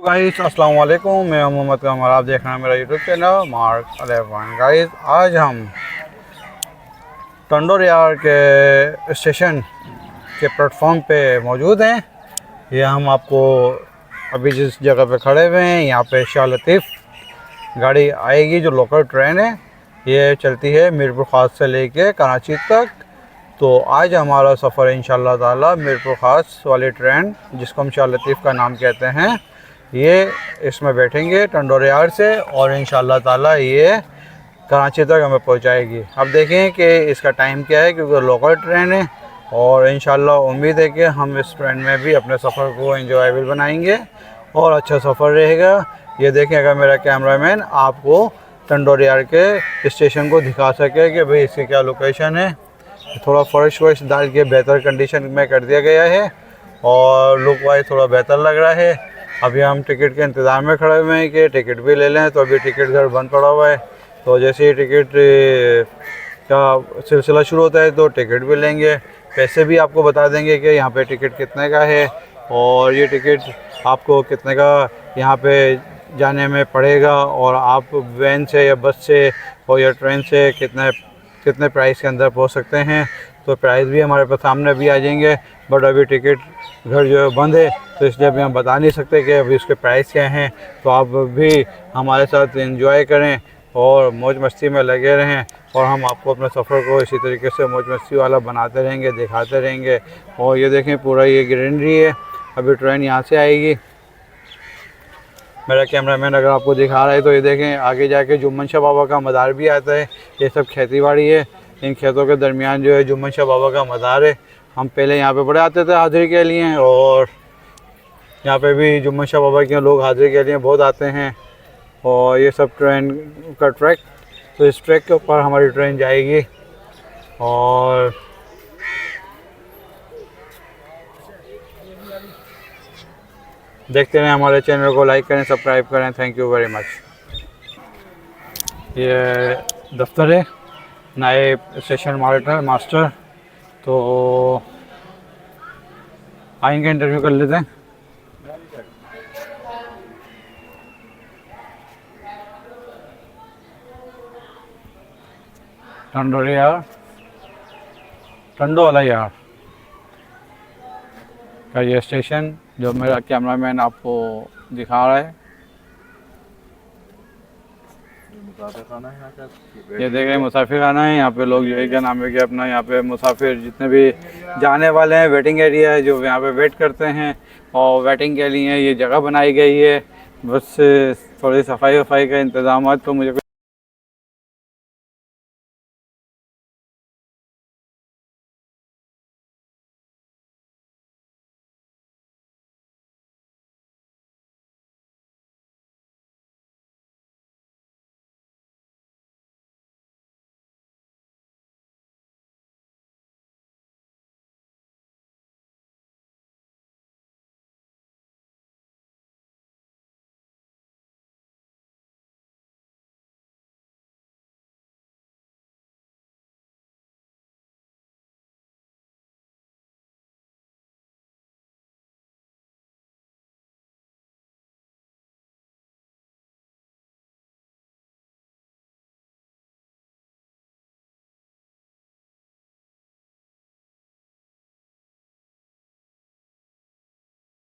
Guys अस्सलाम वालेकुम, मैं मोहम्मद कमर, आप देख रहे हैं मेरा यूट्यूब चैनल मार्क 11। गाइस आज हम टंडोर यार के स्टेशन के प्लेटफॉर्म पे मौजूद हैं। ये हम आपको अभी जिस जगह पे खड़े हुए हैं यहाँ पे शाह लतीफ़ गाड़ी आएगी जो लोकल ट्रेन है। ये चलती है मीरपुर ख़ास से लेके कराची तक। तो आज हमारा सफ़र इंशाअल्लाह ताला मीरपुर ख़ास वाली ट्रेन जिसको हम शाह लतीफ़ का नाम कहते हैं, ये इसमें बैठेंगे टंडोर यार्ड से और इंशाअल्लाह ताला ये कराची तक हमें पहुंचाएगी। अब देखें कि इसका टाइम क्या है, क्योंकि लोकल ट्रेन है और इंशाअल्लाह उम्मीद है कि हम इस ट्रेन में भी अपने सफ़र को एंजॉयबल बनाएंगे और अच्छा सफ़र रहेगा। ये देखें अगर मेरा कैमरामैन आपको टंडोर यार्ड के स्टेशन को दिखा सके कि भाई इसकी क्या लोकेशन है। थोड़ा फर्श वर्श डाल के बेहतर कंडीशन में कर दिया गया है और लुक वाइज थोड़ा बेहतर लग रहा है। अभी हम टिकट के इंतज़ार में खड़े हुए हैं कि टिकट भी ले लें, तो अभी टिकट घर बंद पड़ा हुआ है। तो जैसे ही टिकट का सिलसिला शुरू होता है तो टिकट भी लेंगे, पैसे भी आपको बता देंगे कि यहाँ पे टिकट कितने का है और ये टिकट आपको कितने का यहाँ पे जाने में पड़ेगा और आप वैन से या बस से और या ट्रेन से कितने प्राइस के अंदर पहुँच सकते हैं। तो प्राइस भी हमारे पास सामने भी आ जाएंगे, बट अभी टिकट घर जो है बंद है तो इसलिए अभी हम बता नहीं सकते कि अभी उसके प्राइस क्या हैं। तो आप भी हमारे साथ एंजॉय करें और मौज मस्ती में लगे रहें और हम आपको अपने सफ़र को इसी तरीके से मौज मस्ती वाला बनाते रहेंगे, दिखाते रहेंगे। और ये देखें पूरा ये ग्रीनरी है, अभी ट्रेन यहाँ से आएगी। मेरा कैमरामैन अगर आपको दिखा रहा है तो ये देखें आगे जाके जुम्मन शाह बाबा का मज़ार भी आता है। ये सब खेती बाड़ी है, इन खेतों के दरमियान जो है जुम्मन शाह बाबा का मज़ार है। हम पहले यहाँ पे बड़े आते थे हाज़िरी के लिए और यहाँ पे भी जुम्मन शाह बाबा के लोग हाज़िरी के लिए बहुत आते हैं। और ये सब ट्रेन का ट्रैक, तो इस ट्रैक के ऊपर हमारी ट्रेन जाएगी। और देखते रहें, हमारे चैनल को लाइक करें, सब्सक्राइब करें। Thank you very much. ये दफ्तर है नायब स्टेशन मास्टर, तो आएंगे इंटरव्यू कर लेते हैं। टंडोर यार, टंडो वाला यार का ये स्टेशन जो मेरा कैमरामैन आपको दिखा रहा है। ये देख रहे हैं मुसाफिर खाना है। यहाँ पे लोग जो है क्या नाम है कि अपना यहाँ पे मुसाफिर जितने भी जाने वाले हैं, वेटिंग एरिया है जो यहाँ पे वेट करते हैं और वेटिंग के लिए ये जगह बनाई गई है। बस थोड़ी सफाई वफाई का इंतज़ाम तो मुझे